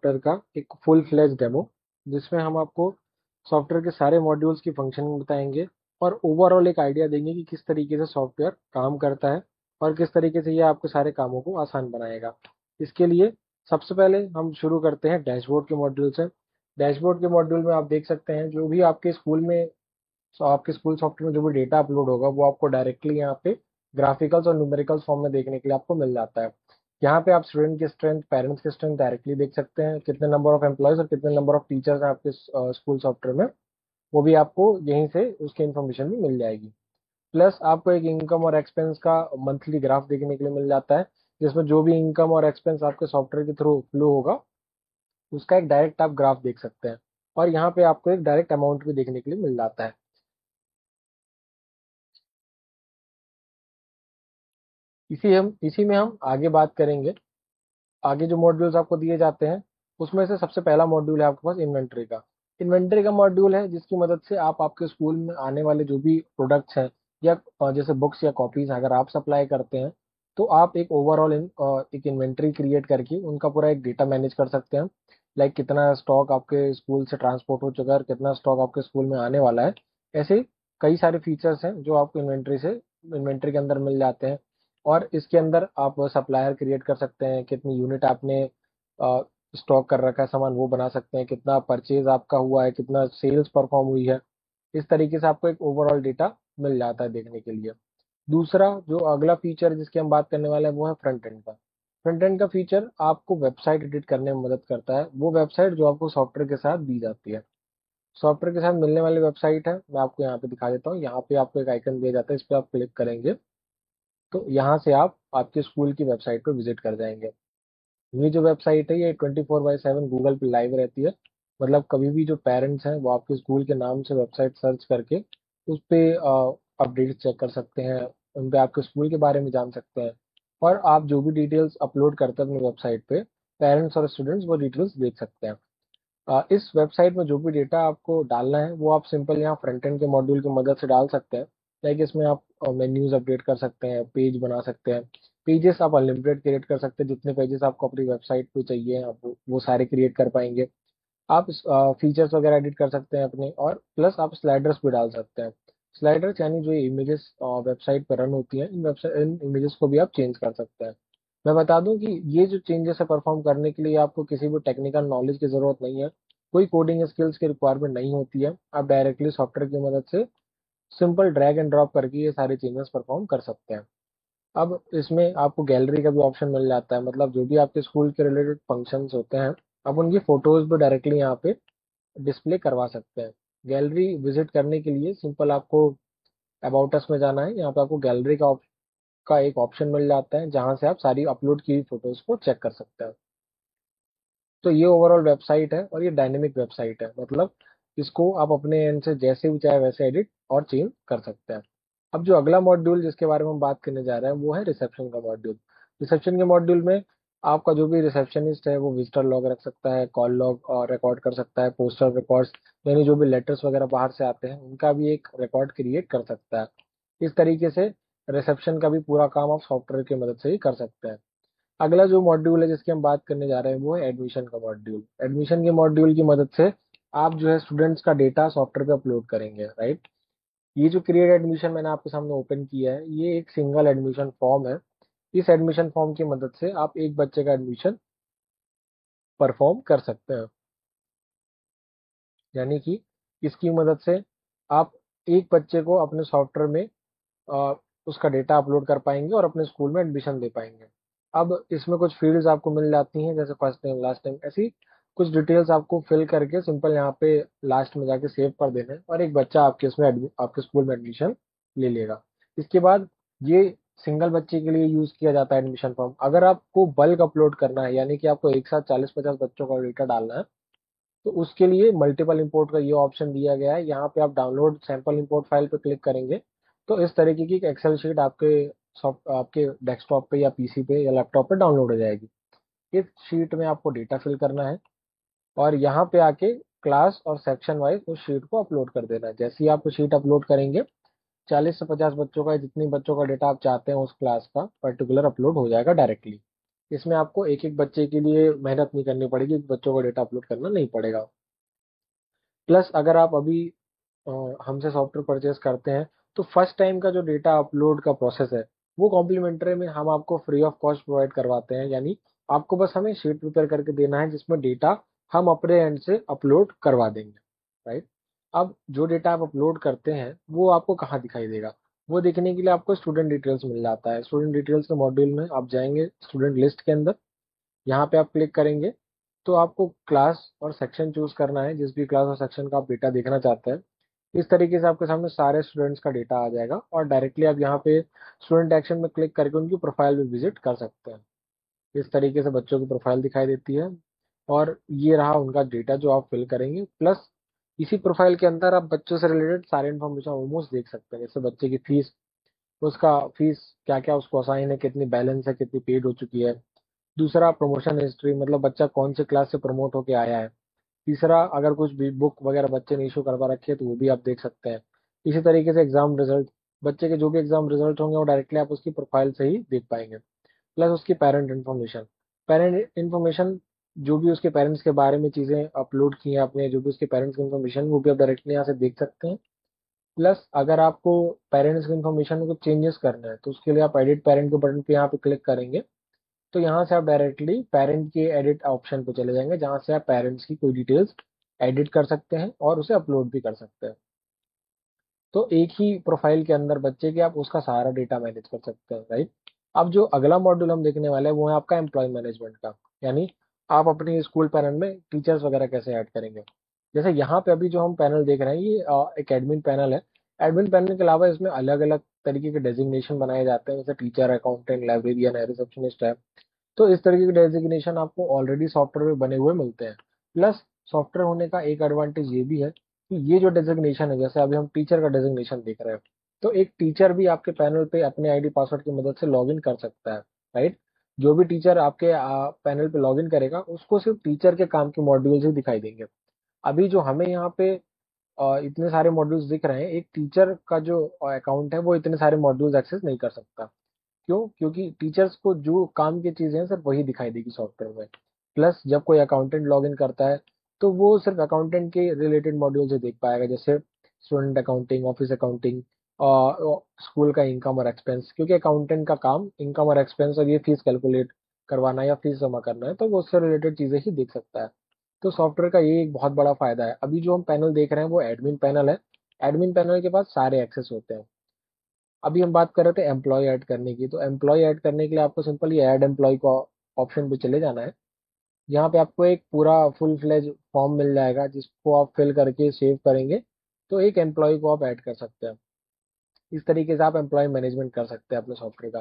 Software का एक full fledge demo, जिसमें हम आपको सॉफ्टवेयर के सारे मॉड्यूल्स की फंक्शनिंग बताएंगे और ओवरऑल एक आइडिया देंगे कि किस तरीके से सॉफ्टवेयर काम करता है और किस तरीके से ये आपके सारे कामों को आसान बनाएगा। इसके लिए सबसे पहले हम शुरू करते हैं डैशबोर्ड के मॉड्यूल से। डैशबोर्ड के मॉड्यूल में आप देख सकते हैं जो भी आपके स्कूल में, आपके स्कूल सॉफ्टवेयर में जो भी डेटा अपलोड होगा वो आपको डायरेक्टली यहाँ पे ग्राफिकल्स और न्यूमेरिकल्स फॉर्म में देखने के लिए आपको मिल जाता है। यहाँ पे आप स्टूडेंट की स्ट्रेंथ, पेरेंट्स की स्ट्रेंथ डायरेक्टली देख सकते हैं, कितने नंबर ऑफ एम्प्लॉयज और कितने नंबर ऑफ टीचर्स हैं आपके स्कूल सॉफ्टवेयर में, वो भी आपको यहीं से उसकी इन्फॉर्मेशन भी मिल जाएगी। प्लस आपको एक इनकम और एक्सपेंस का मंथली ग्राफ देखने के लिए मिल जाता है, जिसमें जो भी इनकम और एक्सपेंस आपके सॉफ्टवेयर के थ्रू फ्लो होगा उसका एक डायरेक्ट आप ग्राफ देख सकते हैं। और यहाँ पे आपको एक डायरेक्ट अमाउंट भी देखने के लिए मिल जाता है। इसी में हम आगे बात करेंगे। आगे जो मॉड्यूल्स आपको दिए जाते हैं उसमें से सबसे पहला मॉड्यूल है आपके पास इन्वेंट्री का। इन्वेंट्री का मॉड्यूल है जिसकी मदद से आप आपके स्कूल में आने वाले जो भी प्रोडक्ट्स हैं या जैसे बुक्स या कॉपीज अगर आप सप्लाई करते हैं तो आप एक ओवरऑल एक इन्वेंट्री क्रिएट करके उनका पूरा एक डेटा मैनेज कर सकते हैं। लाइक कितना स्टॉक आपके स्कूल से ट्रांसपोर्ट हो चुका है और कितना स्टॉक आपके स्कूल में आने वाला है। ऐसे कई सारे फीचर्स हैं जो आपको इन्वेंट्री के अंदर मिल जाते हैं। और इसके अंदर आप सप्लायर क्रिएट कर सकते हैं, कितनी यूनिट आपने स्टॉक कर रखा है सामान वो बना सकते हैं, कितना परचेज आपका हुआ है, कितना सेल्स परफॉर्म हुई है। इस तरीके से आपको एक ओवरऑल डेटा मिल जाता है देखने के लिए। दूसरा जो अगला फीचर जिसकी हम बात करने वाले हैं वो है फ्रंट एंड का। फ्रंट एंड का फीचर आपको वेबसाइट एडिट करने में मदद करता है, वो वेबसाइट जो आपको सॉफ्टवेयर के साथ दी जाती है। सॉफ्टवेयर के साथ मिलने वाली वेबसाइट है, मैं आपको यहाँ पे दिखा देता हूँ। यहाँ पे आपको एक आइकन दिया जाता है, इस पर आप क्लिक करेंगे तो यहाँ से आप आपके स्कूल की वेबसाइट पर विजिट कर जाएंगे। ये जो वेबसाइट है ये 24/7 गूगल पे लाइव रहती है। मतलब कभी भी जो पेरेंट्स हैं वो आपके स्कूल के नाम से वेबसाइट सर्च करके उस पे अपडेट चेक कर सकते हैं, उन पे आपके स्कूल के बारे में जान सकते हैं। और आप जो भी डिटेल्स अपलोड करते हैं अपनी वेबसाइट पे, पेरेंट्स और स्टूडेंट्स वो डिटेल्स देख सकते हैं। इस वेबसाइट में जो भी डेटा आपको डालना है वो आप सिंपल यहाँ फ्रंट एंड के मॉड्यूल की मदद से डाल सकते हैं। लाइक इसमें आप मेन्यूज अपडेट कर सकते हैं, पेज बना सकते हैं। पेजेस आप अनलिमिटेड क्रिएट कर सकते हैं, जितने पेजेस आपको अपनी वेबसाइट पे चाहिए आप वो सारे क्रिएट कर पाएंगे। आप फीचर्स वगैरह एडिट कर सकते हैं अपने, और प्लस आप स्लाइडर्स भी डाल सकते हैं। स्लाइडर्स यानी जो इमेजेस वेबसाइट पर रन होती हैं, इन इमेजेस को भी आप चेंज कर सकते हैं। मैं बता दूं कि ये जो चेंजेस है परफॉर्म करने के लिए आपको किसी भी टेक्निकल नॉलेज की जरूरत नहीं है, कोई कोडिंग स्किल्स की रिक्वायरमेंट नहीं होती है। आप डायरेक्टली सॉफ्टवेयर की मदद से सिंपल ड्रैग एंड ड्रॉप करके ये सारे चेंजेस परफॉर्म कर सकते हैं। अब इसमें आपको गैलरी का भी ऑप्शन मिल जाता है, मतलब जो भी आपके स्कूल के रिलेटेड फंक्शंस होते हैं आप उनकी फोटोज भी डायरेक्टली यहाँ पे डिस्प्ले करवा सकते हैं। गैलरी विजिट करने के लिए सिंपल आपको अबाउट अस में जाना है, यहाँ पे आपको गैलरी का एक ऑप्शन मिल जाता है जहाँ से आप सारी अपलोड की हुई फोटोज को चेक कर सकते हैं। तो ये ओवरऑल वेबसाइट है और ये डायनेमिक वेबसाइट है, मतलब इसको आप अपने एंड से जैसे भी चाहे वैसे एडिट और चेंज कर सकते हैं। अब जो अगला मॉड्यूल जिसके बारे में हम बात करने जा रहे हैं वो है रिसेप्शन का मॉड्यूल। रिसेप्शन के मॉड्यूल में आपका जो भी रिसेप्शनिस्ट है वो विजिटर लॉग रख सकता है, कॉल लॉग रिकॉर्ड कर सकता है, पोस्टल रिकॉर्ड्स यानी जो भी लेटर्स वगैरह बाहर से आते हैं उनका भी एक रिकॉर्ड क्रिएट कर सकता है। इस तरीके से रिसेप्शन का भी पूरा काम आप सॉफ्टवेयर की मदद से ही कर सकते हैं। अगला जो मॉड्यूल है जिसकी हम बात करने जा रहे हैं वो है एडमिशन का मॉड्यूल। एडमिशन के मॉड्यूल की मदद से आप जो है स्टूडेंट्स का डेटा सॉफ्टवेयर पे अपलोड करेंगे, राइट। ये जो क्रिएट एडमिशन मैंने आपके सामने ओपन किया है ये एक सिंगल एडमिशन फॉर्म है। इस एडमिशन फॉर्म की मदद से आप एक बच्चे का एडमिशन परफॉर्म कर सकते हैं। यानी कि इसकी मदद से आप एक बच्चे को अपने सॉफ्टवेयर में अ, उसका डेटा अपलोड कर पाएंगे और अपने स्कूल में एडमिशन दे पाएंगे। अब इसमें कुछ फील्ड्स आपको मिल जाती हैं जैसे फर्स्ट नेम लास्ट नेम, ऐसी कुछ डिटेल्स आपको फिल करके सिंपल यहाँ पे लास्ट में जाके सेव कर देना है और एक बच्चा आपके स्कूल में एडमिशन ले लेगा। इसके बाद ये सिंगल बच्चे के लिए यूज किया जाता है एडमिशन फॉर्म। अगर आपको बल्क अपलोड करना है यानी कि आपको एक साथ 40-50 बच्चों का डेटा डालना है तो उसके लिए मल्टीपल इंपोर्ट का ये ऑप्शन दिया गया है। यहाँ पे आप डाउनलोड सैंपल इंपोर्ट फाइल पे क्लिक करेंगे तो इस तरीके की एक एक्सेल शीट आपके डेस्कटॉप पे या पीसी पे या लैपटॉप पे डाउनलोड हो जाएगी। इस शीट में आपको डेटा फिल करना है और यहाँ पे आके क्लास और सेक्शन वाइज उस शीट को अपलोड कर देना है। जैसे ही आप शीट अपलोड करेंगे 40 से 50 बच्चों का, जितनी बच्चों का डेटा आप चाहते हैं उस क्लास का पर्टिकुलर अपलोड हो जाएगा डायरेक्टली। इसमें आपको एक एक बच्चे के लिए मेहनत नहीं करनी पड़ेगी, बच्चों को डेटा अपलोड करना नहीं पड़ेगा। प्लस अगर आप अभी अ, हमसे सॉफ्टवेयर परचेस करते हैं तो फर्स्ट टाइम का जो डेटा अपलोड का प्रोसेस है वो कॉम्प्लीमेंट्री में हम आपको फ्री ऑफ कॉस्ट प्रोवाइड करवाते हैं। यानी आपको बस हमें शीट प्रिपेयर करके देना है जिसमें डेटा हम अपने एंड से अपलोड करवा देंगे, राइट। अब जो डेटा आप अपलोड करते हैं वो आपको कहाँ दिखाई देगा, वो देखने के लिए आपको स्टूडेंट डिटेल्स मिल जाता है। स्टूडेंट डिटेल्स के मॉड्यूल में आप जाएंगे स्टूडेंट लिस्ट के अंदर, यहाँ पे आप क्लिक करेंगे तो आपको क्लास और सेक्शन चूज करना है, जिस भी क्लास और सेक्शन का आप डेटा देखना चाहते हैं। इस तरीके से आपके सामने सारे स्टूडेंट्स का डेटा आ जाएगा और डायरेक्टली आप यहाँ पे स्टूडेंट एक्शन में क्लिक करके उनकी प्रोफाइल भी विजिट कर सकते हैं। इस तरीके से बच्चों की प्रोफाइल दिखाई देती है और ये रहा उनका डेटा जो आप फिल करेंगे। प्लस इसी प्रोफाइल के अंदर आप बच्चों से रिलेटेड सारे इन्फॉर्मेशन ऑलमोस्ट देख सकते हैं, जैसे बच्चे की फीस, उसका फीस क्या क्या उसको असाइन है, कितनी बैलेंस है, कितनी पेड हो चुकी है। दूसरा प्रमोशन हिस्ट्री, मतलब बच्चा कौन से क्लास से प्रमोट होके आया है। तीसरा अगर कुछ भी बुक वगैरह बच्चे ने इशू करवा रखी है तो वो भी आप देख सकते हैं। इसी तरीके से एग्जाम रिजल्ट, बच्चे के जो भी एग्जाम रिजल्ट होंगे वो डायरेक्टली आप उसकी प्रोफाइल से ही देख पाएंगे। प्लस उसकी पेरेंट इन्फॉर्मेशन, पेरेंट इन्फॉर्मेशन जो भी उसके पेरेंट्स के बारे में चीज़ें अपलोड की हैं आपने, जो भी उसके पेरेंट्स की इन्फॉर्मेशन वो भी आप डायरेक्टली यहाँ से देख सकते हैं। प्लस अगर आपको पेरेंट्स की इन्फॉर्मेशन में कुछ चेंजेस करना है तो उसके लिए आप एडिट पेरेंट के बटन पे यहाँ पे क्लिक करेंगे तो यहाँ से आप डायरेक्टली पेरेंट के एडिट ऑप्शन पे चले जाएंगे, जहाँ से आप पेरेंट्स की कोई डिटेल्स एडिट कर सकते हैं और उसे अपलोड भी कर सकते हैं। तो एक ही प्रोफाइल के अंदर बच्चे के आप उसका सारा डेटा मैनेज कर सकते हैं, राइट। अब जो अगला मॉड्यूल हम देखने वाले हैं वो है आपका एम्प्लॉय मैनेजमेंट का। यानी आप अपने स्कूल पैनल में टीचर्स वगैरह कैसे ऐड करेंगे। जैसे यहाँ पे अभी जो हम पैनल देख रहे हैं ये एक एडमिन पैनल है। एडमिन पैनल के अलावा इसमें अलग अलग तरीके के डेजिग्नेशन बनाए जाते हैं, जैसे टीचर, अकाउंटेंट, लाइब्रेरियन है, रिसेप्शनिस्ट है। तो इस तरीके के डेजिग्नेशन आपको ऑलरेडी सॉफ्टवेयर में बने हुए मिलते हैं। प्लस सॉफ्टवेयर होने का एक एडवांटेज ये भी है कि ये जो डेजिग्नेशन है, जैसे अभी हम टीचर का डेजिग्नेशन देख रहे हैं, तो एक टीचर भी आपके पैनल पे अपने आईडी पासवर्ड की मदद से लॉगिन कर सकता है, राइट। जो भी टीचर आपके पैनल पे लॉगिन करेगा उसको सिर्फ टीचर के काम के मॉड्यूल्स ही दिखाई देंगे। अभी जो हमें यहाँ पे इतने सारे मॉड्यूल्स दिख रहे हैं, एक टीचर का जो अकाउंट है वो इतने सारे मॉड्यूल्स एक्सेस नहीं कर सकता। क्यों? क्योंकि टीचर्स को जो काम की चीजें हैं सिर्फ वही दिखाई देगी सॉफ्टवेयर में। प्लस जब कोई अकाउंटेंट लॉगिन करता है तो वो सिर्फ अकाउंटेंट के रिलेटेड मॉड्यूल से देख पाएगा, जैसे student accounting, office accounting, school का इनकम और एक्सपेंस। क्योंकि अकाउंटेंट का काम इनकम और एक्सपेंस और ये फीस कैलकुलेट करवाना या फीस जमा करना है, तो वो उससे रिलेटेड चीजें ही देख सकता है। तो सॉफ्टवेयर का ये एक बहुत बड़ा फायदा है। अभी जो हम पैनल देख रहे हैं वो एडमिन पैनल है। एडमिन पैनल के पास सारे एक्सेस होते हैं। अभी हम बात कर रहे थे एम्प्लॉय ऐड करने की, तो एम्प्लॉय ऐड करने के लिए आपको सिंपल ये ऐड एम्प्लॉय को ऑप्शन पे चले जाना है। यहाँ पे आपको एक पूरा फुल फ्लेज फॉर्म मिल जाएगा जिसको आप फिल करके सेव करेंगे तो एक एम्प्लॉय को आप ऐड कर सकते हैं। इस तरीके से आप एम्प्लॉय मैनेजमेंट कर सकते हैं अपने सॉफ्टवेयर का।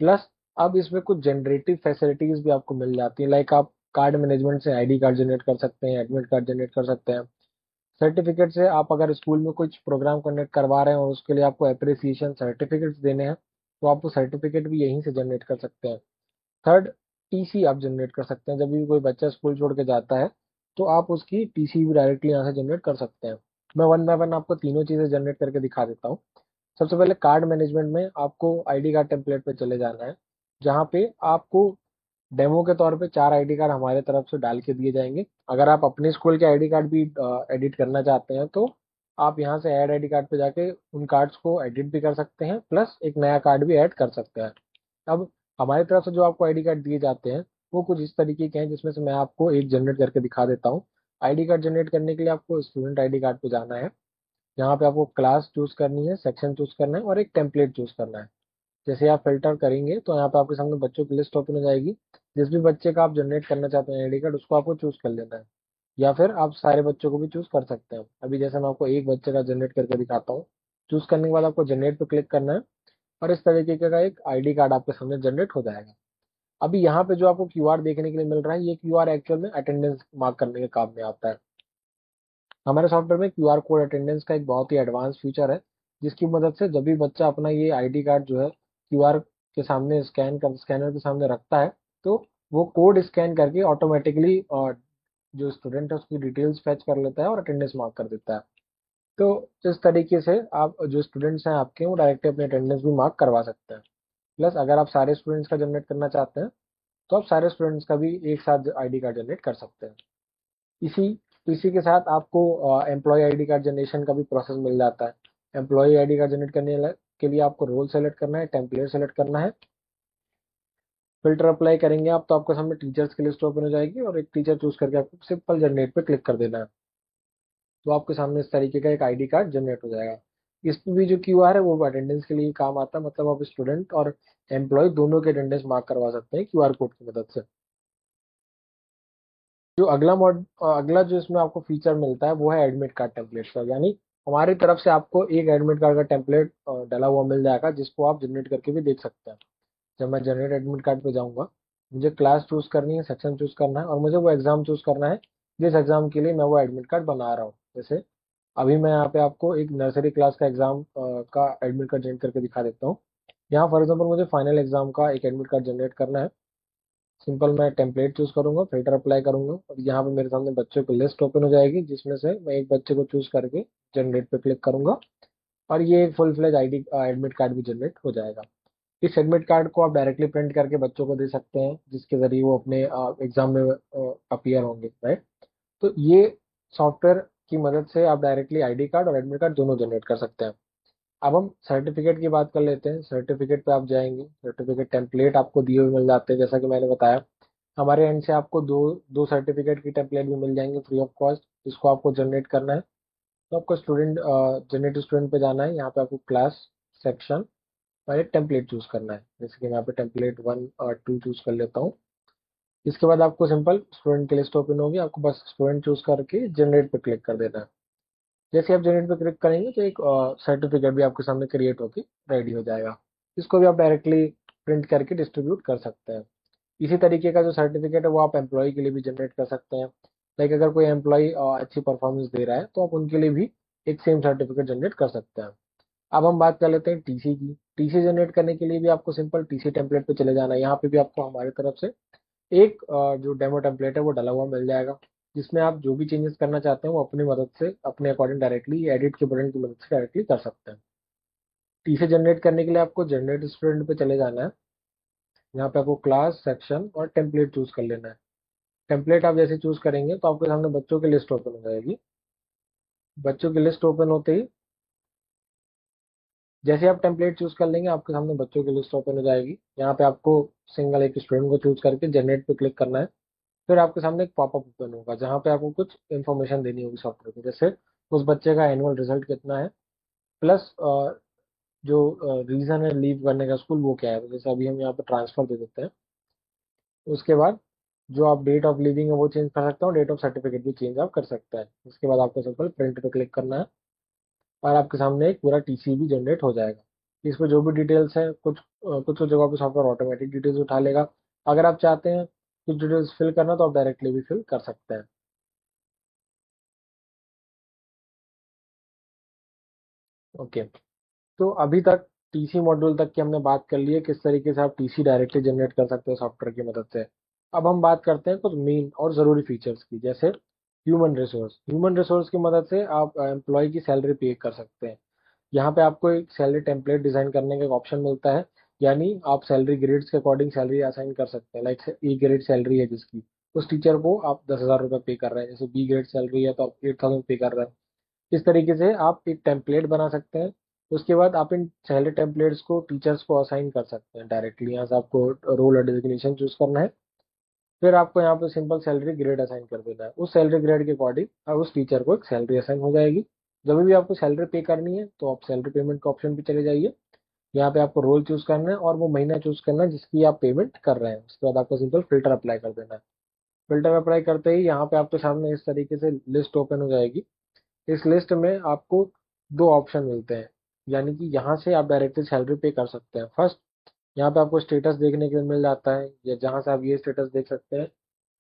प्लस अब इसमें कुछ जनरेटिव फैसिलिटीज भी आपको मिल जाती है, लाइक आप कार्ड मैनेजमेंट से आईडी कार्ड जनरेट कर सकते हैं, एडमिट कार्ड जनरेट कर सकते हैं। सर्टिफिकेट से आप अगर स्कूल में कुछ प्रोग्राम कंडक्ट करवा रहे हैं और उसके लिए आपको अप्रिसिएशन सर्टिफिकेट्स देने हैं तो आप वो सर्टिफिकेट भी यहीं से जनरेट कर सकते हैं। थर्ड, टीसी आप जनरेट कर सकते हैं। जब भी कोई बच्चा स्कूल छोड़ के जाता है तो आप उसकी टीसी भी डायरेक्टली यहाँ से जनरेट कर सकते हैं। मैं वन बाय वन आपको तीनों चीज़ें जनरेट करके दिखा देता हूँ। सबसे पहले कार्ड मैनेजमेंट में आपको आईडी कार्ड टेम्पलेट पे चले जाना है, जहाँ पे आपको डेमो के तौर पे 4 आईडी कार्ड हमारे तरफ से डाल के दिए जाएंगे। अगर आप अपने स्कूल के आईडी कार्ड भी एडिट करना चाहते हैं तो आप यहाँ से ऐड आईडी कार्ड पे जाके उन कार्ड्स को एडिट भी कर सकते हैं, प्लस एक नया कार्ड भी ऐड कर सकते हैं। अब हमारी तरफ से जो आपको आईडी कार्ड दिए जाते हैं वो कुछ इस तरीके के हैं, जिसमें से मैं आपको एक जनरेट करके दिखा देता हूँ। आईडी कार्ड जनरेट करने के लिए आपको स्टूडेंट आईडी कार्ड पे जाना है। यहाँ पे आपको क्लास चूज करनी है, सेक्शन चूज करना है और एक टेम्पलेट चूज करना है। जैसे आप फिल्टर करेंगे तो यहाँ पे आपके सामने बच्चों की लिस्ट ओपन हो जाएगी। जिस भी बच्चे का आप जनरेट करना चाहते हैं आईडी कार्ड उसको आपको चूज कर लेना है, या फिर आप सारे बच्चों को भी चूज कर सकते हैं। अभी जैसे मैं आपको एक बच्चे का जनरेट करके दिखाता हूँ। चूज करने के बाद आपको जनरेट पे क्लिक करना है और इस तरीके का एक आईडी कार्ड आपके सामने जनरेट हो जाएगा। अभी यहाँ पे जो आपको क्यूआर देखने के लिए मिल रहा है, ये क्यूआर एक्चुअल में अटेंडेंस मार्क करने के काम में आता है। हमारे सॉफ्टवेयर में क्यूआर कोड अटेंडेंस का एक बहुत ही एडवांस फीचर है, जिसकी मदद से जब भी बच्चा अपना ये आईडी कार्ड जो है क्यूआर के सामने स्कैनर के सामने रखता है तो वो कोड स्कैन करके ऑटोमेटिकली जो स्टूडेंट है उसकी डिटेल्स फैच कर लेता है और अटेंडेंस मार्क कर देता है। तो इस तरीके से आप जो स्टूडेंट्स हैं आपके वो डायरेक्टली अपनी अटेंडेंस भी मार्क करवा सकते हैं। प्लस अगर आप सारे स्टूडेंट्स का जनरेट करना चाहते हैं तो आप सारे स्टूडेंट्स का भी एक साथ आईडी कार्ड जनरेट कर सकते हैं। इसी इसी के साथ आपको एम्प्लॉय आईडी कार्ड जनरेशन का भी प्रोसेस मिल जाता है। एम्प्लॉय आईडी कार्ड जनरेट के लिए आपको रोल सेलेक्ट करना है, टेम्पलेट सेलेक्ट करना है, फिल्टर अप्लाई करेंगे आप, तो आपके सामने टीचर्स की लिस्ट ओपन हो जाएगी और एक टीचर चूज करके आपको सिंपल जनरेट पे क्लिक कर देना है। तो आपके सामने इस तरीके का एक आईडी कार्ड जनरेट हो जाएगा। इस पे भी जो क्यूआर है वो अटेंडेंस के लिए काम आता है, मतलब आप स्टूडेंट और एम्प्लॉय दोनों के अटेंडेंस मार्क करवा सकते हैं क्यूआर कोड की मदद से। जो अगला जो इसमें आपको फीचर मिलता है वो है एडमिट कार्ड टेम्पलेट का, यानी हमारी तरफ से आपको एक एडमिट कार्ड का टेम्पलेट डला हुआ मिल जाएगा, जिसको आप जनरेट करके भी देख सकते हैं। जब मैं जनरेट एडमिट कार्ड पे जाऊंगा, मुझे क्लास चूज करनी है, सेक्शन चूज करना है और मुझे वो एग्जाम चूज करना है जिस एग्जाम के लिए मैं वो एडमिट कार्ड बना रहा हूँ। जैसे अभी मैं यहाँ पे आपको एक नर्सरी क्लास का एग्जाम का एडमिट कार्ड जनरेट करके दिखा देता हूँ। यहाँ फॉर एग्जाम्पल मुझे फाइनल एग्जाम का एक एडमिट कार्ड जनरेट करना है। सिंपल मैं टेम्पलेट चूज करूंगा, फिल्टर अप्लाई करूंगा और यहाँ पे मेरे सामने बच्चों की लिस्ट ओपन हो जाएगी, जिसमें से मैं एक बच्चे को चूज करके जनरेट पे क्लिक करूंगा और ये एक full fledged ID admit card भी जनरेट हो जाएगा। इस एडमिट कार्ड को आप डायरेक्टली प्रिंट करके बच्चों को दे सकते हैं, जिसके जरिए वो अपने एग्जाम में अपीयर होंगे, राइट। तो ये सॉफ्टवेयर की मदद से आप डायरेक्टली आईडी कार्ड और एडमिट कार्ड दोनों जनरेट कर सकते हैं। अब हम सर्टिफिकेट की बात कर लेते हैं। सर्टिफिकेट पे आप जाएंगे, सर्टिफिकेट टेम्पलेट आपको दिए हुए मिल जाते हैं, जैसा कि मैंने बताया। हमारे एंड से आपको दो दो सर्टिफिकेट की टेम्पलेट भी मिल जाएंगे फ्री ऑफ कॉस्ट। इसको आपको जनरेट करना है, तो आपको जनरेट स्टूडेंट पे जाना है। यहाँ पे आपको क्लास, सेक्शन और एक टेम्पलेट चूज करना है। जैसे कि मैं यहाँ पे टेम्पलेट 1 और 2 चूज कर लेता हूँ। इसके बाद आपको सिंपल स्टूडेंट की लिस्ट ओपन होगी, आपको बस स्टूडेंट चूज करके जनरेट पे क्लिक कर देना है। जैसे आप जनरेट पे क्लिक करेंगे तो एक सर्टिफिकेट भी आपके सामने क्रिएट होकर रेडी हो जाएगा। इसको भी आप डायरेक्टली प्रिंट करके डिस्ट्रीब्यूट कर सकते हैं। इसी तरीके का जो सर्टिफिकेट है वो आप एम्प्लॉय के लिए भी जनरेट कर सकते हैं। लाइक अगर कोई एम्प्लॉय अच्छी परफॉर्मेंस दे रहा है तो आप उनके लिए भी एक सेम सर्टिफिकेट जनरेट कर सकते हैं। अब हम बात कर लेते हैं टीसी की। टीसी जनरेट करने के लिए भी आपको सिंपल टीसी टेम्पलेट पे चले जाना है। यहाँ पे भी आपको हमारी तरफ से एक जो डेमो टेम्पलेट है वो डला हुआ मिल जाएगा, जिसमें आप जो भी चेंजेस करना चाहते हैं वो अपनी मदद से, अपने अकॉर्डिंग डायरेक्टली एडिट के बटन की मदद से डायरेक्टली कर सकते हैं। टीसी जनरेट करने के लिए आपको जनरेट स्टूडेंट पे चले जाना है। यहाँ पे आपको क्लास, सेक्शन और टेम्पलेट चूज कर लेना है। टेम्पलेट आप जैसे चूज करेंगे तो आपके सामने बच्चों की लिस्ट ओपन हो जाएगी। बच्चों की लिस्ट ओपन होते ही जैसे आप टेम्पलेट चूज कर लेंगे, आपके सामने बच्चों की लिस्ट ओपन हो जाएगी। यहाँ पे आपको सिंगल एक स्टूडेंट को चूज करके जनरेट पे क्लिक करना है। फिर आपके सामने एक पॉपअप ओपन होगा, जहाँ पे आपको कुछ इन्फॉर्मेशन देनी होगी सॉफ्टवेयर को, जैसे उस बच्चे का एनुअल रिजल्ट कितना है, प्लस जो रीजन है लीव करने का स्कूल वो क्या है। तो जैसे अभी हम यहाँ पे ट्रांसफर दे देते हैं। उसके बाद जो आप डेट ऑफ लिविंग है वो चेंज कर सकते हो, डेट ऑफ सर्टिफिकेट भी चेंज आप कर सकते हैं। उसके बाद आपको सिंपल प्रिंट पे क्लिक करना है और आपके सामने एक पूरा टीसी भी जनरेट हो जाएगा। इसमें जो भी डिटेल्स है, कुछ जगहों पे सॉफ्टवेयर ऑटोमेटिक डिटेल्स उठा लेगा। अगर आप चाहते हैं कुछ डिटेल्स फिल करना तो आप डायरेक्टली भी फिल कर सकते हैं। ओके। तो अभी तक टीसी मॉड्यूल तक की हमने बात कर ली है, किस तरीके से आप टीसी डायरेक्टली जनरेट कर सकते हो सॉफ्टवेयर की मदद से। अब हम बात करते हैं कुछ मेन और ज़रूरी फीचर्स की, जैसे ह्यूमन रिसोर्स की मदद से आप एम्प्लॉय की सैलरी पे कर सकते हैं। यहाँ पे आपको एक सैलरी टेम्पलेट डिजाइन करने का एक ऑप्शन मिलता है, यानी आप सैलरी ग्रेड्स के अकॉर्डिंग सैलरी असाइन कर सकते हैं। लाइक ए ग्रेड सैलरी है जिसकी, उस टीचर को आप 10,000 रुपये पे कर रहे हैं। जैसे बी ग्रेड सैलरी है तो आप 8,000 पे कर रहे हैं। इस तरीके से आप एक टेम्पलेट बना सकते हैं। उसके बाद आप इन सैलरी टेम्पलेट्स को टीचर्स को असाइन कर सकते हैं डायरेक्टली। यहाँ से आपको रोल और डिजिग्नेशन चूज करना है। फिर आपको यहाँ पे सिंपल सैलरी ग्रेड असाइन कर देना है। उस सैलरी ग्रेड के अकॉर्डिंग उस टीचर को एक सैलरी असाइन हो जाएगी। जब भी आपको सैलरी पे करनी है तो आप सैलरी पेमेंट के ऑप्शन पे चले जाइए। यहाँ पे आपको रोल चूज करना है और वो महीना चूज करना है जिसकी आप पेमेंट कर रहे हैं। उसके बाद आपको सिंपल फिल्टर अप्लाई कर देना है। फिल्टर अप्लाई करते ही यहाँ पे आपके सामने इस तरीके से लिस्ट ओपन हो जाएगी। इस लिस्ट में आपको दो ऑप्शन मिलते हैं, यानी कि यहाँ से आप डायरेक्टली सैलरी पे कर सकते हैं। फर्स्ट, यहाँ पे आपको स्टेटस देखने के लिए मिल जाता है, या जहाँ से आप ये स्टेटस देख सकते हैं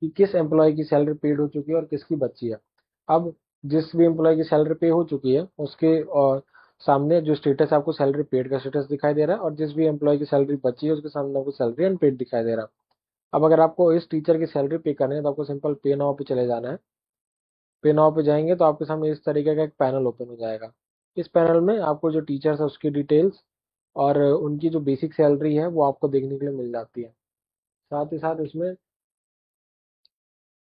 कि किस एम्प्लॉय की सैलरी पेड हो चुकी है और किसकी बची है। अब जिस भी एम्प्लॉय की सैलरी पे हो चुकी है उसके सामने जो स्टेटस आपको सैलरी पेड का स्टेटस दिखाई दे रहा है, और जिस भी एम्प्लॉय की सैलरी बची है उसके सामने आपको सैलरी अनपेड दिखाई दे रहा है। अब अगर आपको इस टीचर की सैलरी पे करनी है तो आपको सिंपल पे नाउ पे चले जाना है। पे नाउ पे जाएंगे तो आपके सामने इस तरीके का एक पैनल ओपन हो जाएगा। इस पैनल में आपको जो टीचर्स है उसकी डिटेल्स और उनकी जो बेसिक सैलरी है वो आपको देखने के लिए मिल जाती है। साथ ही साथ इसमें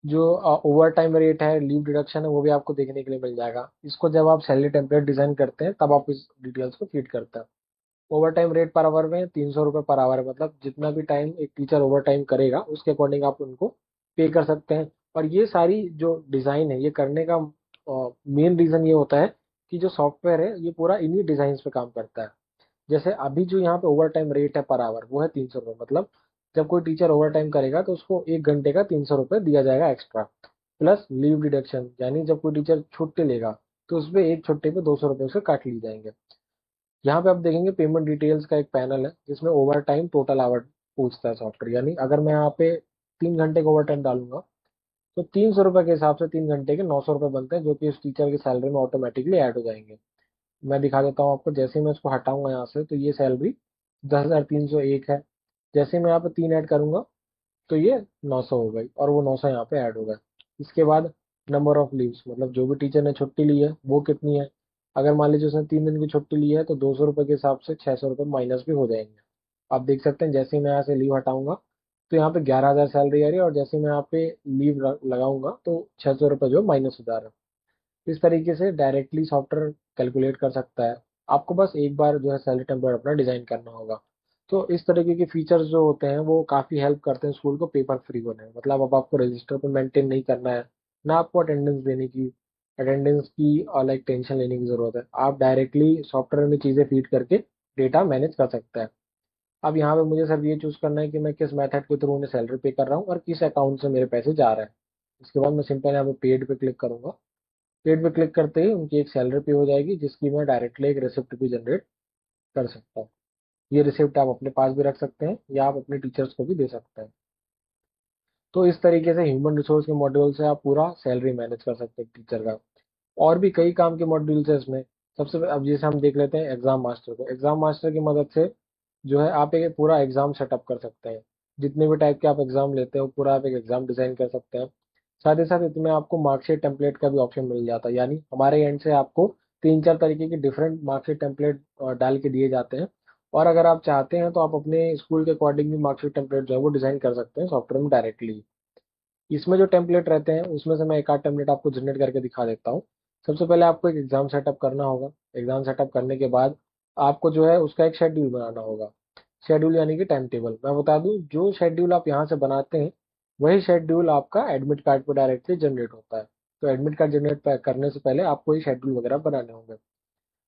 जो ओवर टाइम रेट है, लीव डिडक्शन है, वो भी आपको देखने के लिए मिल जाएगा। इसको जब आप सैलरी टेम्पलेट डिजाइन करते हैं तब आप इस डिटेल्स को फीड करते हैं। Over time rate per hour में 300 रुपये पर आवर है, मतलब जितना भी टाइम एक टीचर ओवर टाइम करेगा उसके अकॉर्डिंग आप उनको पे कर सकते हैं। और ये सारी जो डिज़ाइन है ये करने का मेन रीज़न ये होता है कि जो सॉफ्टवेयर है ये पूरा इन्हीं डिज़ाइन पे काम करता है। जैसे अभी जो यहाँ पे ओवर टाइम रेट है पर आवर वो है 300 रुपये, मतलब जब कोई टीचर ओवर टाइम करेगा तो उसको 1 घंटे का 300 रुपये दिया जाएगा एक्स्ट्रा, प्लस लीव डिडक्शन, यानी जब कोई टीचर छुट्टी लेगा तो उस पर एक छुट्टी पे 200 रुपये उससे काट लिए जाएंगे। यहाँ पे आप देखेंगे पेमेंट डिटेल्स का एक पैनल है जिसमें ओवर टाइम टोटल आवर पूछता है सॉफ्टवेयर, यानी अगर मैं यहाँ पे 3 घंटे का ओवर टाइम डालूंगा तो 300 रुपये के हिसाब से 3 घंटे के 900 रुपये बनते हैं, जो कि उस टीचर की सैलरी में ऑटोमेटिकली ऐड हो जाएंगे। मैं दिखा देता हूँ आपको, जैसे ही मैं इसको हटाऊंगा यहाँ से तो ये सैलरी 10,301 है। जैसे ही मैं यहाँ पे 3 ऐड करूंगा तो ये 900 हो गई और वो 900 यहाँ पे ऐड हो गए। इसके बाद नंबर ऑफ लीव्स, मतलब जो भी टीचर ने छुट्टी ली है वो कितनी है। अगर मान लीजिए उसने 3 दिन की छुट्टी ली है तो 200 रुपये के हिसाब से 600 रुपये माइनस भी हो जाएंगे। आप देख सकते हैं जैसे ही मैं यहाँ से लीव हटाऊंगा तो यहाँ पे 11,000 सैलरी आ रही है, और जैसे ही मैं यहाँ पे लीव लगाऊंगा तो 600 रुपये जो माइनस हो जा रहा है। इस तरीके से डायरेक्टली सॉफ्टवेयर कैलकुलेट कर सकता है। आपको बस एक बार जो है सैलरी टेम्पलेट अपना डिजाइन करना होगा। तो इस तरीके के फीचर्स जो होते हैं वो काफ़ी हेल्प करते हैं स्कूल को पेपर फ्री होने में। मतलब अब आपको रजिस्टर पे मेंटेन नहीं करना है, ना आपको अटेंडेंस की लाइक टेंशन लेने की ज़रूरत है। आप डायरेक्टली सॉफ्टवेयर में चीज़ें फीड करके डेटा मैनेज कर सकते हैं। अब यहाँ पे मुझे सिर्फ ये चूज़ करना है कि मैं किस मेथड के थ्रू उन्हें सैलरी पे कर रहा हूँ और किस अकाउंट से मेरे पैसे जा रहे हैं। इसके बाद मैं सिंपल यहाँ पे पेड पे क्लिक करूंगा। पेड पे क्लिक करते ही उनकी एक सैलरी पे हो जाएगी, जिसकी मैं डायरेक्टली एक रिसिप्ट भी जनरेट कर सकता हूँ। ये रिसिप्ट आप अपने पास भी रख सकते हैं या आप अपने टीचर्स को भी दे सकते हैं। तो इस तरीके से ह्यूमन रिसोर्स के मॉड्यूल से आप पूरा सैलरी मैनेज कर सकते हैं टीचर का। और भी कई काम के मॉड्यूल्स है इसमें। अब जैसे हम देख लेते हैं एग्जाम मास्टर को। एग्जाम मास्टर की मदद से जो है आप एक पूरा एग्जाम सेटअप कर सकते हैं। जितने भी टाइप के आप एग्जाम लेते हो पूरा आप एक एग्जाम डिजाइन कर सकते हैं। साथ ही साथ इसमें आपको मार्कशीट टेम्पलेट का भी ऑप्शन मिल जाता है, यानी हमारे एंड से आपको 3-4 तरीके के डिफरेंट मार्कशीट टेम्पलेट डाल के दिए जाते हैं। और अगर आप चाहते हैं तो आप अपने स्कूल के अकॉर्डिंग भी मार्कशीट टेम्पलेट जो है वो डिजाइन कर सकते हैं सॉफ्टवेयर में डायरेक्टली। इसमें जो टेम्पलेट रहते हैं उसमें से मैं एक आध टेम्पलेट आपको जनरेट करके दिखा देता हूँ। सबसे पहले आपको एक एग्जाम सेटअप करना होगा। एग्जाम सेटअप करने के बाद आपको जो है उसका एक शेड्यूल बनाना होगा। शेड्यूल यानी कि टाइम टेबल। मैं बता दूं, जो शेड्यूल आप यहाँ से बनाते हैं वही शेड्यूल आपका एडमिट कार्ड पर डायरेक्टली जनरेट होता है। तो एडमिट कार्ड जनरेट करने से पहले आपको ये शेड्यूल वगैरह बनाने होंगे।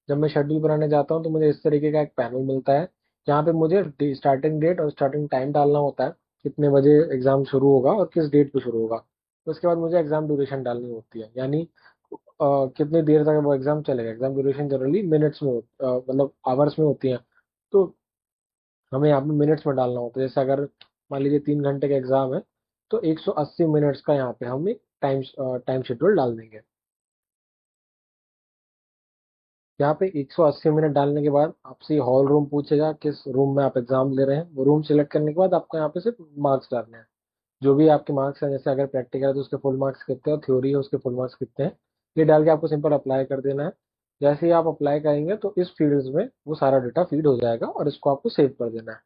जब मैं शेड्यूल बनाने जाता हूँ तो मुझे इस तरीके का एक पैनल मिलता है जहाँ पे मुझे स्टार्टिंग डेट और स्टार्टिंग टाइम डालना होता है, कितने बजे एग्जाम शुरू होगा और किस डेट पे शुरू होगा। उसके बाद मुझे एग्जाम ड्यूरेशन डालनी होती है, यानी कितनी देर तक वो एग्जाम चलेगा। एग्जाम ड्यूरेशन जनरली मिनट्स में मतलब आवर्स में होती है। तो हमें यहाँ पे मिनट्स में डालना होता है। जैसे अगर मान लीजिए 3 घंटे का एग्जाम है तो 180 मिनट्स का यहाँ पे हम एक टाइम शेड्यूल डाल देंगे। यहाँ पे 180 मिनट डालने के बाद आपसे हॉल रूम पूछेगा किस रूम में आप एग्जाम ले रहे हैं। वो रूम सिलेक्ट करने के बाद आपको यहाँ पे सिर्फ मार्क्स डालने हैं। जो भी आपके मार्क्स हैं, जैसे अगर प्रैक्टिकल है तो उसके फुल मार्क्स कितने और थ्योरी है उसके फुल मार्क्स कितने हैं, ये डाल के आपको सिंपल अप्लाई कर देना है। जैसे ही आप अप्लाई करेंगे तो इस फील्ड्स में वो सारा डेटा फीड हो जाएगा और इसको आपको सेव कर देना है।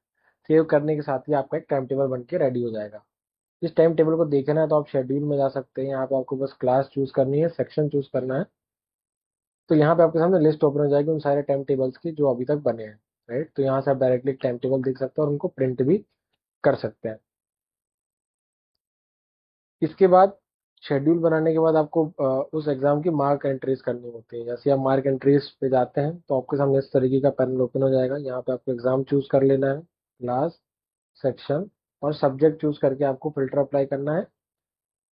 सेव करने के साथ ही आपका एक टाइम टेबल बन के रेडी हो जाएगा। इस टाइम टेबल को देखना है तो आप शेड्यूल में जा सकते हैं। यहाँ पे आपको बस क्लास चूज करनी है, सेक्शन चूज करना है। तो यहाँ पे आपके सामने लिस्ट ओपन हो जाएगी उन सारे टाइम टेबल्स की जो अभी तक बने हैं। राइट, तो यहाँ से आप डायरेक्टली टाइम टेबल देख सकते हैं और उनको प्रिंट भी कर सकते हैं। इसके बाद शेड्यूल बनाने के बाद आपको उस एग्जाम की मार्क एंट्रीज करनी होती है। जैसे आप मार्क एंट्रीज पे जाते हैं तो आपके सामने इस तरीके का पैनल ओपन हो जाएगा। यहाँ पे आपको एग्जाम चूज कर लेना है, क्लास, सेक्शन और सब्जेक्ट चूज करके आपको फिल्टर अप्लाई करना है।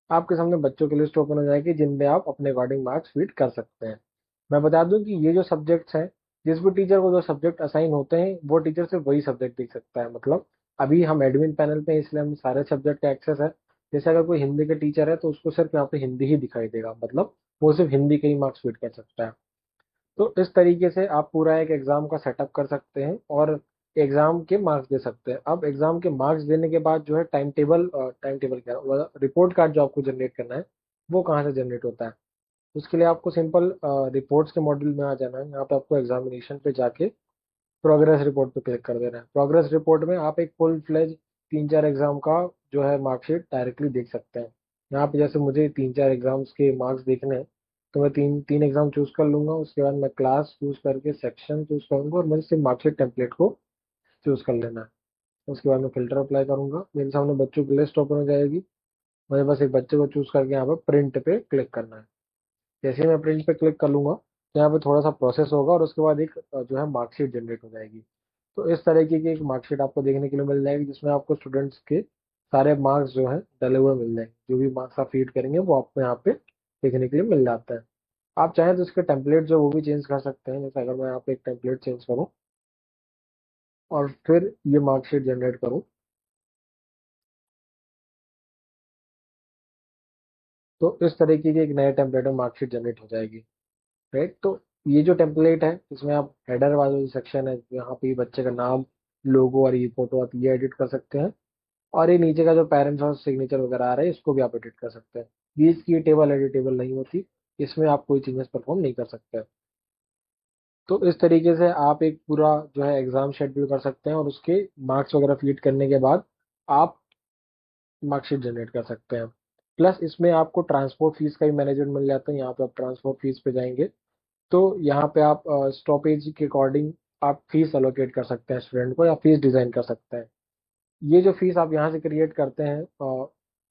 आपके सामने बच्चों की लिस्ट ओपन हो जाएगी जिनमें आप अपने अकॉर्डिंग मार्क्स फीड कर सकते हैं। मैं बता दूं कि ये जो सब्जेक्ट्स हैं, जिस भी टीचर को जो सब्जेक्ट असाइन होते हैं वो टीचर सिर्फ वही सब्जेक्ट देख सकता है। मतलब अभी हम एडमिन पैनल पे हैं, इसलिए हम सारे सब्जेक्ट का एक्सेस है। जैसे अगर कोई हिंदी का टीचर है तो उसको सिर्फ यहाँ पे हिंदी ही दिखाई देगा, मतलब वो सिर्फ हिंदी के ही मार्क्स फीड कर सकता है। तो इस तरीके से आप पूरा एक एग्जाम का सेटअप कर सकते हैं और एग्जाम के मार्क्स दे सकते हैं। अब एग्जाम के मार्क्स देने के बाद जो है टाइम टेबल क्या, रिपोर्ट कार्ड जो आपको जनरेट करना है वो कहाँ से जनरेट होता है। उसके लिए आपको सिंपल रिपोर्ट्स के मॉड्यूल में आ जाना है। यहाँ पे आपको एग्जामिनेशन पे जाके प्रोग्रेस रिपोर्ट पे क्लिक कर देना है। प्रोग्रेस रिपोर्ट में आप एक फुल फ्लेज तीन चार एग्जाम का जो है मार्कशीट डायरेक्टली देख सकते हैं। यहाँ पे जैसे मुझे तीन चार एग्जाम्स के मार्क्स देखने हैं, तो मैं तीन तीन एग्जाम चूज कर लूंगा। उसके बाद मैं क्लास चूज करके सेक्शन चूज करूंगा और मुझे सिर्फ मार्कशीट टेम्पलेट को चूज कर लेना है। उसके बाद मैं फिल्टर अप्लाई करूंगा, मेरे सामने बच्चों की लिस्ट ओपन हो जाएगी। मुझे बस एक बच्चे को चूज करके यहाँ पे प्रिंट पे क्लिक करना है। जैसे ही मैं प्रिंट पे क्लिक कर लूंगा तो यहाँ पे थोड़ा सा प्रोसेस होगा और उसके बाद एक जो है मार्कशीट जनरेट हो जाएगी। तो इस तरीके की एक मार्कशीट आपको देखने के लिए मिल जाएगी, जिसमें आपको स्टूडेंट्स के सारे मार्क्स जो है डले हुए मिल जाएंगे। जो भी मार्क्स आप फीड करेंगे वो आपको यहाँ पे देखने के लिए मिल जाता है। आप चाहें तो इसके टेम्पलेट जो वो भी चेंज कर सकते हैं। जैसे अगर मैं यहाँ पे एक टेम्पलेट चेंज करूँ और फिर ये मार्कशीट जनरेट करूँ, तो इस तरीके की एक नए टेम्पलेट में मार्कशीट जनरेट हो जाएगी। राइट, तो ये जो टेम्पलेट है इसमें आप हेडर वाला जो सेक्शन है, यहाँ पे बच्चे का नाम, लोगो और ये फोटो आप ये एडिट कर सकते हैं। और ये नीचे का जो पेरेंट्स और सिग्नेचर वगैरह आ रहा है इसको भी आप एडिट कर सकते हैं। बीच की टेबल एडिटेबल नहीं होती, इसमें आप कोई चेंजेस परफॉर्म नहीं कर सकते। तो इस तरीके से आप एक पूरा जो है एग्जाम शेड्यूल कर सकते हैं और उसके मार्क्स वगैरह फीड करने के बाद आप मार्कशीट जनरेट कर सकते हैं। प्लस इसमें आपको ट्रांसपोर्ट फीस का भी मैनेजमेंट मिल जाता है। यहाँ पे आप ट्रांसपोर्ट फीस पे जाएंगे तो यहाँ पे आप स्टॉपेज के अकॉर्डिंग आप फीस अलोकेट कर सकते हैं स्टूडेंट को, या फीस डिजाइन कर सकते हैं। ये जो फीस आप यहाँ से क्रिएट करते हैं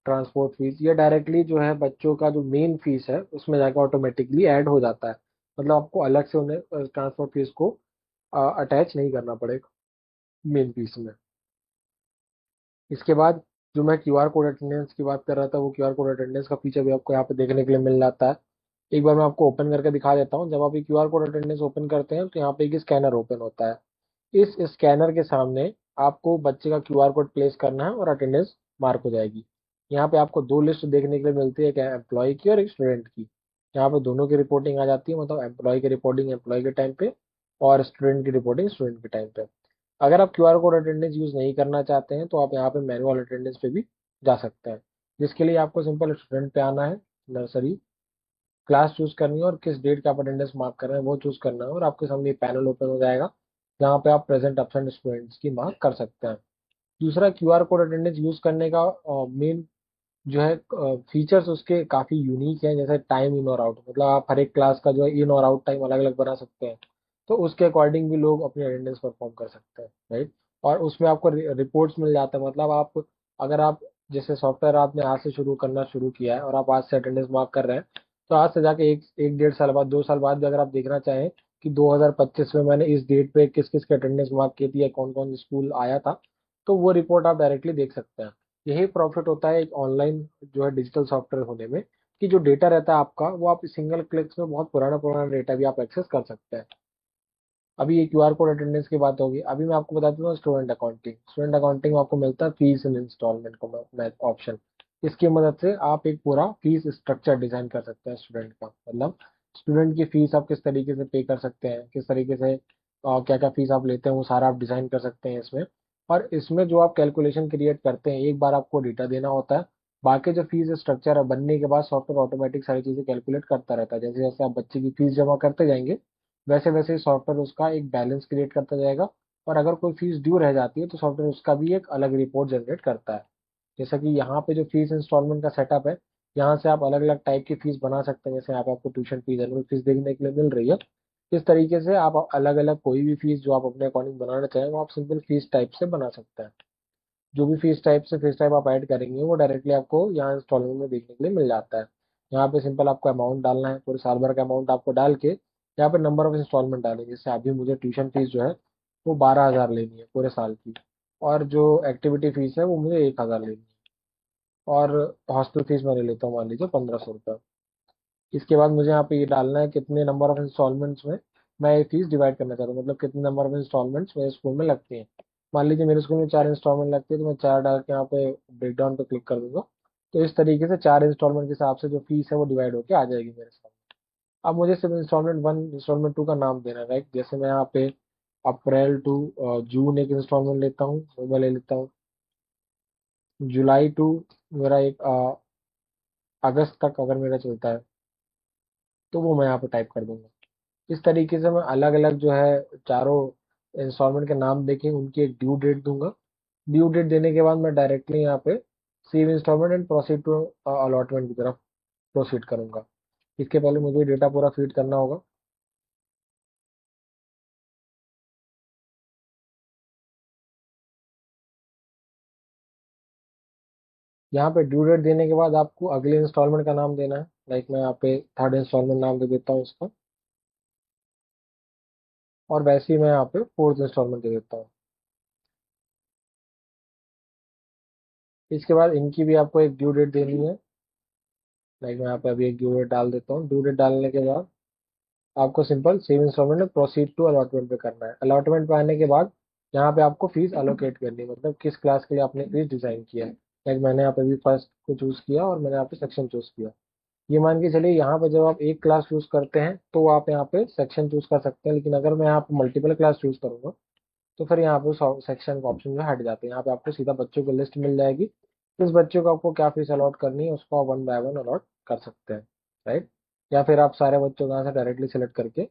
ट्रांसपोर्ट फीस, ये डायरेक्टली जो है बच्चों का जो मेन फीस है उसमें जाकर ऑटोमेटिकली ऐड हो जाता है। मतलब आपको अलग से उन्हें ट्रांसपोर्ट फीस को अटैच नहीं करना पड़ेगा मेन फीस में। इसके बाद जो मैं क्यूआर कोड अटेंडेंस की बात कर रहा था, वो क्यूआर कोड अटेंडेंस का फीचर भी आपको यहाँ पे देखने के लिए मिल जाता है। एक बार मैं आपको ओपन करके दिखा देता हूँ। जब आप ये क्यूआर कोड अटेंडेंस ओपन करते हैं तो यहाँ पे एक स्कैनर ओपन होता है। इस स्कैनर के सामने आपको बच्चे का क्यूआर कोड प्लेस करना है और अटेंडेंस मार्क हो जाएगी। यहाँ पे आपको दो लिस्ट देखने के लिए मिलती है, एक एम्प्लॉय की और एक स्टूडेंट की। यहाँ पे दोनों की रिपोर्टिंग आ जाती है, मतलब एम्प्लॉय की रिपोर्टिंग एम्प्लॉय के टाइम पे और स्टूडेंट की रिपोर्टिंग स्टूडेंट के टाइम पे। अगर आप क्यूआर कोड अटेंडेंस यूज नहीं करना चाहते हैं तो आप यहाँ पे मैनुअल अटेंडेंस पे भी जा सकते हैं, जिसके लिए आपको सिंपल स्टूडेंट पे आना है, नर्सरी क्लास चूज करनी है और किस डेट का आप अटेंडेंस मार्क कर रहे हैं वो चूज करना है, और आपके सामने पैनल ओपन हो जाएगा जहाँ पे आप प्रेजेंट एब्सेंट स्टूडेंट्स की मार्क कर सकते हैं। दूसरा, क्यूआर कोड अटेंडेंस यूज करने का मेन जो है फीचर्स उसके काफी यूनिक है। जैसे टाइम इन और आउट, मतलब आप हर एक क्लास का जो है इन और आउट टाइम अलग अलग बना सकते हैं, तो उसके अकॉर्डिंग भी लोग अपनी अटेंडेंस परफॉर्म कर सकते हैं। राइट, और उसमें आपको रिपोर्ट्स मिल जाता है। मतलब आप, अगर आप जैसे सॉफ्टवेयर आपने आज से शुरू करना शुरू किया है और आप आज से अटेंडेंस मार्क कर रहे हैं, तो आज से जाके एक एक डेढ़ साल बाद, दो साल बाद भी अगर आप देखना चाहें कि 2025 में मैंने इस डेट पे किस किस के अटेंडेंस मार्क की थी या कौन कौन स्कूल आया था, तो वो रिपोर्ट आप डायरेक्टली देख सकते हैं। यही प्रॉफिट होता है एक ऑनलाइन जो है डिजिटल सॉफ्टवेयर होने में, कि जो डेटा रहता है आपका वो आप सिंगल क्लिक्स में बहुत पुराना पुराना डेटा भी आप एक्सेस कर सकते हैं। अभी ये क्यूआर कोड अटेंडेंस की बात होगी। अभी मैं आपको बता देता हूँ स्टूडेंट अकाउंटिंग। स्टूडेंट अकाउंटिंग में आपको मिलता है फीस इन इंस्टॉलमेंट को ऑप्शन। इसकी मदद से आप एक पूरा फीस स्ट्रक्चर डिजाइन कर सकते हैं स्टूडेंट का। मतलब स्टूडेंट की फीस आप किस तरीके से पे कर सकते हैं, किस तरीके से क्या क्या फीस आप लेते हैं, वो सारा आप डिजाइन कर सकते हैं इसमें। और इसमें जो आप कैलकुलेशन क्रिएट करते हैं, एक बार आपको डेटा देना होता है, बाकी जो फीस स्ट्रक्चर है बनने के बाद सॉफ्टवेयर ऑटोमेटिक सारी चीजें कैलकुलेट करता रहता है। जैसे जैसे आप बच्चे की फीस जमा करते जाएंगे, वैसे वैसे सॉफ्टवेयर उसका एक बैलेंस क्रिएट करता जाएगा। और अगर कोई फीस ड्यू रह जाती है तो सॉफ्टवेयर उसका भी एक अलग रिपोर्ट जनरेट करता है। जैसा कि यहाँ पे जो फीस इंस्टॉलमेंट का सेटअप है, यहाँ से आप अलग अलग टाइप की फीस बना सकते हैं। जैसे यहाँ पे आपको ट्यूशन फीस, एनुअल फीस देखने के लिए मिल रही है। इस तरीके से आप अलग अलग कोई भी फीस जो आप अपने अकॉर्डिंग बनाना चाहें वो आप सिंपल फीस टाइप से बना सकते हैं। जो भी फीस टाइप आप ऐड करेंगे वो डायरेक्टली आपको यहाँ इंस्टॉलमेंट में देखने के लिए मिल जाता है। यहाँ पे सिंपल आपको अमाउंट डालना है, पूरे साल भर का अमाउंट आपको डाल के यहाँ पे नंबर ऑफ इंस्टॉलमेंट डालेंगे। जैसे अभी मुझे ट्यूशन फीस जो है वो 12,000 लेनी है पूरे साल की, और जो एक्टिविटी फीस है वो मुझे 1,000 लेनी है, और हॉस्टल फीस मैं ले लेता हूँ मान लीजिए 1,500 रुपये। इसके बाद मुझे यहाँ पे ये डालना है कितने नंबर ऑफ इंस्टॉलमेंट्स में मैं ये फीस डिवाइड करना चाहता हूँ, मतलब कितने नंबर ऑफ इंस्टॉलमेंट्स मेरे स्कूल में लगती हैं। मान लीजिए मेरे स्कूल में 4 इंस्टॉलमेंट लगती है, तो मैं 4 डाल के यहाँ पे ब्रेक डाउन पे क्लिक कर दूंगा। तो इस तरीके से 4 इंस्टॉलमेंट के हिसाब से जो फीस है वो डिवाइड होके आ जाएगी मेरे सामने। अब मुझे सिर्फ इंस्टॉलमेंट 1 इंस्टॉलमेंट 2 का नाम देना है। राइट, जैसे मैं यहाँ पे अप्रैल टू जून एक इंस्टॉलमेंट लेता हूँ, वो मैं ले लेता हूँ। जुलाई टू मेरा एक अगस्त तक अगर मेरा चलता है तो वो मैं यहाँ पे टाइप कर दूंगा। इस तरीके से मैं अलग अलग जो है चारों इंस्टॉलमेंट के नाम देके उनकी एक ड्यू डेट दूंगा, ड्यू डेट देने के बाद मैं डायरेक्टली यहाँ पे save instalment and proceed to allotment की तरफ प्रोसीड करूंगा। इसके पहले मुझे डेटा पूरा फीड करना होगा। यहाँ पे ड्यू डेट देने के बाद आपको अगले इंस्टॉलमेंट का नाम देना है। लाइक मैं यहाँ पे थर्ड इंस्टॉलमेंट नाम दे देता हूँ इसका, और वैसे ही मैं यहाँ पे फोर्थ इंस्टॉलमेंट दे देता हूँ। इसके बाद इनकी भी आपको एक ड्यू डेट देनी है। लाइक मैं यहाँ पे अभी एक ड्यू डेट डाल देता हूँ। ड्यू डेट डालने के बाद आपको सिंपल सेव इंस्टॉलमेंट में प्रोसीड टू अलॉटमेंट पे करना है। अलॉटमेंट पे आने के बाद यहाँ पे आपको फीस अलोकेट करनी है, मतलब किस क्लास के लिए आपने फीस डिजाइन किया है। लाइक मैंने यहाँ पे भी फर्स्ट को चूज किया और मैंने यहाँ पे सेक्शन चूज किया। ये मान के चलिए यहाँ पे जब आप एक क्लास चूज करते हैं तो आप यहाँ पे सेक्शन चूज कर सकते हैं, लेकिन अगर मैं यहाँ पे मल्टीपल क्लास चूज करूंगा तो फिर यहाँ पे सेक्शन का ऑप्शन जो हट जाते हैं। यहाँ पे आपको सीधा बच्चों की लिस्ट मिल जाएगी। किस बच्चों को आपको क्या फीस अलॉट करनी है उसको आप वन बाय वन अलॉट कर सकते हैं, राइट। या फिर आप सारे बच्चों को यहाँ से डायरेक्टली सिलेक्ट करके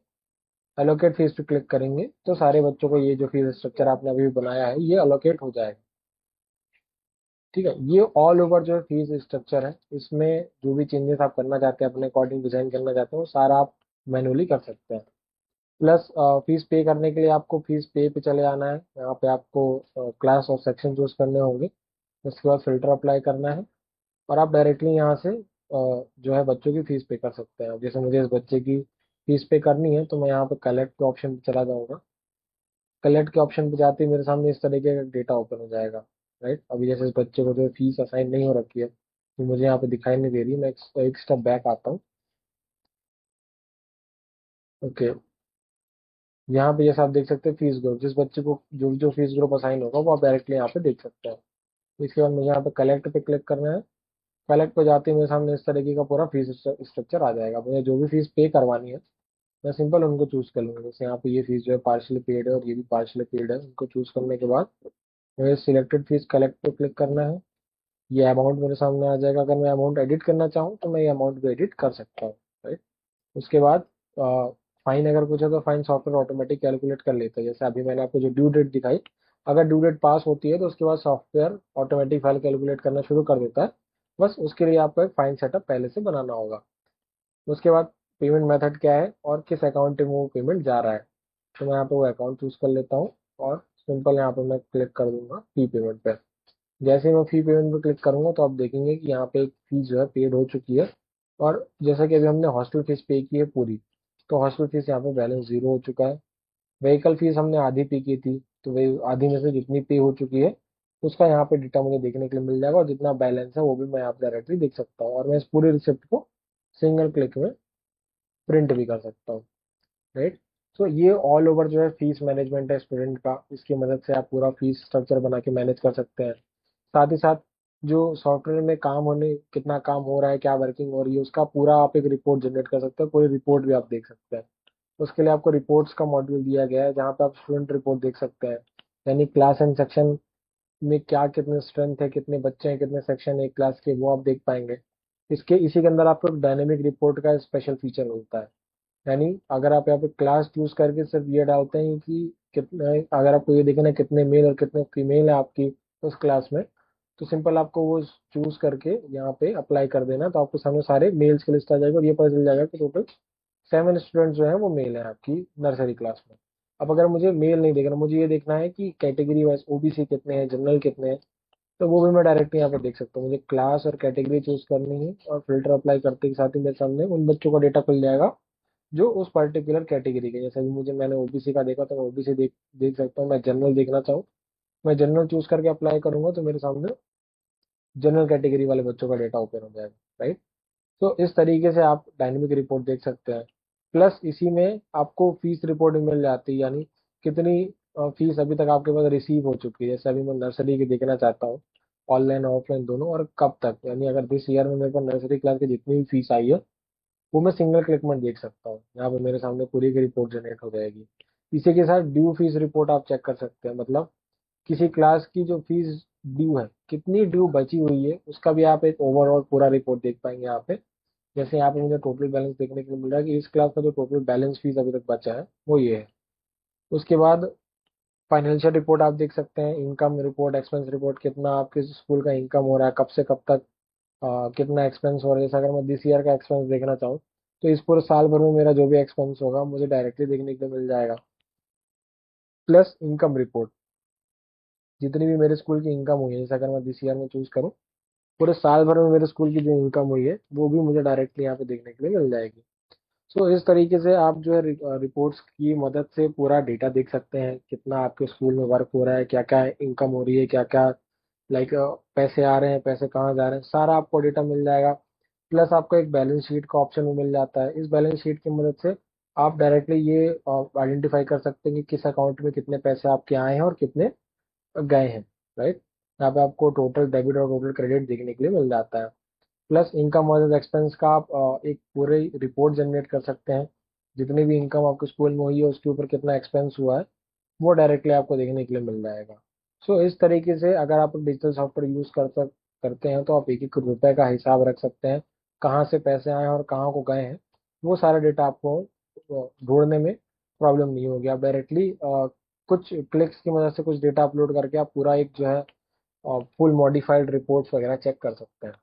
एलोकेट फीस पे क्लिक करेंगे तो सारे बच्चों को ये जो फीस स्ट्रक्चर आपने अभी बनाया है ये अलोकेट हो जाएगा। ठीक है, ये ऑल ओवर जो है फीस स्ट्रक्चर है, इसमें जो भी चेंजेस आप करना चाहते हैं अपने अकॉर्डिंग डिजाइन करना चाहते हैं वो सारा आप मैनुअली कर सकते हैं। प्लस फीस पे करने के लिए आपको फीस पे चले आना है। यहाँ पे आपको क्लास और सेक्शन चूज करने होंगे। उसके बाद फिल्टर अप्लाई करना है और आप डायरेक्टली यहाँ से जो है बच्चों की फीस पे कर सकते हैं। जैसे मुझे इस बच्चे की फीस पे करनी है तो मैं यहाँ पे कलेक्ट के ऑप्शन पे चला जाऊंगा। कलेक्ट के ऑप्शन पे जाते ही मेरे सामने इस तरीके का डेटा ओपन हो जाएगा, राइट। अभी जैसे इस बच्चे को जो फीस असाइन नहीं हो रखी है तो मुझे यहाँ पे दिखाई नहीं दे रही। मैं एक स्टेप बैक आता हूँ। ओके, यहाँ पे जैसे आप देख सकते हैं फीस ग्रुप, जिस बच्चे को जो जो फीस ग्रुप असाइन होगा वो आप डायरेक्टली यहाँ पे देख सकते हैं। इसके बाद मुझे यहाँ पे कलेक्ट पे क्लिक करना है। कलेक्ट पे जाते ही मेरे सामने इस तरीके का पूरा फीस स्ट्रक्चर आ जाएगा। मुझे जो भी फीस पे करवानी है मैं सिंपल उनको चूज कर लूंगा। जैसे यहाँ पे ये फीस जो है पार्शली पेड है और ये भी पार्शली पेड है। उनको चूज करने के बाद मुझे सिलेक्टेड फीस कलेक्ट पे क्लिक करना है। ये अमाउंट मेरे सामने आ जाएगा। अगर मैं अमाउंट एडिट करना चाहूँ तो मैं ये अमाउंट भी एडिट कर सकता हूँ, राइट। उसके बाद फाइन अगर कुछ है तो फाइन सॉफ्टवेयर ऑटोमेटिक कैलकुलेट कर लेता है। जैसे अभी मैंने आपको जो ड्यू डेट दिखाई, अगर ड्यू डेट पास होती है तो उसके बाद सॉफ्टवेयर ऑटोमेटिक फाइल कैलकुलेट करना शुरू कर देता है। बस उसके लिए आपको एक फाइन सेटअप पहले से बनाना होगा। उसके बाद पेमेंट मेथड क्या है और किस अकाउंट में वो पेमेंट जा रहा है, तो मैं यहाँ पे वो अकाउंट चूज कर लेता हूँ और सिंपल यहाँ पे मैं क्लिक कर दूंगा फी पेमेंट पे। जैसे ही मैं फी पेमेंट पे क्लिक करूंगा तो आप देखेंगे कि यहाँ पे एक फीस जो है पेड हो चुकी है। और जैसा कि अभी हमने हॉस्टल फीस पे की है पूरी, तो हॉस्टल फीस यहाँ पे बैलेंस जीरो हो चुका है। व्हीकल फीस हमने आधी पे की थी तो वही आधी में से जितनी पे हो चुकी है उसका यहाँ पे डेटा मुझे देखने के लिए मिल जाएगा, और जितना बैलेंस है वो भी मैं यहाँ पे डायरेक्टली देख सकता हूँ। और मैं इस पूरी रिसिप्ट को सिंगल क्लिक में प्रिंट भी कर सकता हूँ, राइट। सो ये ऑल ओवर जो है फीस मैनेजमेंट है स्टूडेंट का। इसकी मदद से आप पूरा फीस स्ट्रक्चर बना के मैनेज कर सकते हैं। साथ ही साथ जो सॉफ्टवेयर में काम होने कितना काम हो रहा है, क्या वर्किंग हो रही है, उसका पूरा आप एक रिपोर्ट जनरेट कर सकते हैं। पूरी रिपोर्ट भी आप देख सकते हैं। उसके लिए आपको रिपोर्ट्स का मॉड्यूल दिया गया है जहाँ पे आप स्टूडेंट रिपोर्ट देख सकते हैं। यानी क्लास एंड सेक्शन में क्या कितने स्ट्रेंथ है, कितने बच्चे हैं, कितने सेक्शन है एक क्लास के, वो आप देख पाएंगे। इसी के अंदर आपको डायनेमिक रिपोर्ट का स्पेशल फीचर मिलता है। यानी अगर आप यहाँ पे क्लास चूज करके सिर्फ ये डालते हैं कि कितने, अगर आपको ये देखना है कितने मेल और कितने फीमेल है आपकी उस क्लास में, तो सिंपल आपको वो चूज करके यहाँ पे अप्लाई कर देना तो आपको सामने सारे मेल्स की लिस्ट आ जाएगी और ये पता चल जाएगा कि टोटल 7 स्टूडेंट जो है वो मेल है आपकी नर्सरी क्लास में। अब अगर मुझे मेल नहीं देखना, मुझे ये देखना है कि कैटेगरी वाइज ओबीसी कितने हैं, जनरल कितने हैं, तो वो भी मैं डायरेक्टली यहाँ पे देख सकता हूँ। मुझे क्लास और कैटेगरी चूज करनी है और फिल्टर अप्लाई करते के साथ ही मेरे सामने उन बच्चों का डेटा खुल जाएगा जो उस पर्टिकुलर कैटेगरी के। जैसे भी मुझे मैंने ओबीसी का देखा तो मैं ओबीसी देख देख सकता हूँ। मैं जनरल देखना चाहूँ, मैं जनरल चूज करके अप्लाई करूंगा तो मेरे सामने जनरल कैटेगरी वाले बच्चों का डेटा ओपन हो जाएगा, राइट। तो इस तरीके से आप डायनेमिक रिपोर्ट देख सकते हैं। प्लस इसी में आपको फीस रिपोर्ट भी मिल जाती है, यानी कितनी फीस अभी तक आपके पास रिसीव हो चुकी है। जैसे अभी मैं नर्सरी की देखना चाहता हूँ, ऑनलाइन ऑफलाइन दोनों, और कब तक, यानी अगर दिस ईयर में मेरे पास नर्सरी क्लास की जितनी भी फीस आई है वो मैं सिंगल क्लिक में देख सकता हूँ। यहाँ पे मेरे सामने पूरी की रिपोर्ट जनरेट हो जाएगी। इसी के साथ ड्यू फीस रिपोर्ट आप चेक कर सकते हैं, मतलब किसी क्लास की जो फीस ड्यू है, कितनी ड्यू बची हुई है, उसका भी आप एक ओवरऑल पूरा रिपोर्ट देख पाएंगे यहाँ पे। जैसे यहाँ पे मुझे टोटल बैलेंस देखने को मिल रहा है कि इस क्लास का जो टोटल बैलेंस फीस अभी तक बचा है वो ये है। उसके बाद फाइनेंशियल रिपोर्ट आप देख सकते हैं, इनकम रिपोर्ट, एक्सपेंस रिपोर्ट, कितना आपके स्कूल का इनकम हो रहा है, कब से कब तक कितना एक्सपेंस हो रहा है। जैसे अगर मैं दिस ईयर का एक्सपेंस देखना चाहूँ तो इस पूरे साल भर में मेरा जो भी एक्सपेंस होगा मुझे डायरेक्टली देखने को मिल जाएगा। प्लस इनकम रिपोर्ट, जितनी भी मेरे स्कूल की इनकम हुई है, जैसे अगर मैं दिस ईयर में चूज करूँ, पूरे साल भर में मेरे स्कूल की जो इनकम हुई है वो भी मुझे डायरेक्टली यहाँ पे देखने के लिए मिल जाएगी। सो इस तरीके से आप जो है रिपोर्ट्स की मदद से पूरा डेटा देख सकते हैं, कितना आपके स्कूल में वर्क हो रहा है, क्या क्या इनकम हो रही है, क्या क्या लाइक पैसे आ रहे हैं, पैसे कहाँ जा रहे हैं, सारा आपको डेटा मिल जाएगा। प्लस आपको एक बैलेंस शीट का ऑप्शन भी मिल जाता है। इस बैलेंस शीट की मदद से आप डायरेक्टली ये आइडेंटिफाई कर सकते हैं कि किस अकाउंट में कितने पैसे आपके आए हैं और कितने गए हैं। राइट, यहाँ पे आपको टोटल डेबिट और टोटल क्रेडिट देखने के लिए मिल जाता है। प्लस इनकम वर्सेस एक्सपेंस का आप एक पूरे रिपोर्ट जनरेट कर सकते हैं, जितनी भी इनकम आपके स्कूल में हुई है उसके ऊपर कितना एक्सपेंस हुआ है वो डायरेक्टली आपको देखने के लिए मिल जाएगा। सो इस तरीके से अगर आप डिजिटल सॉफ्टवेयर यूज करते हैं तो आप एक एक रुपए का हिसाब रख सकते हैं, कहाँ से पैसे आए हैं और कहाँ को गए हैं। वो सारा डेटा आपको ढूंढने में प्रॉब्लम नहीं होगी। आप डायरेक्टली कुछ क्लिक्स की मदद से कुछ डेटा अपलोड करके आप पूरा एक जो है फुल मॉडिफाइड रिपोर्ट्स वगैरह चेक कर सकते हैं।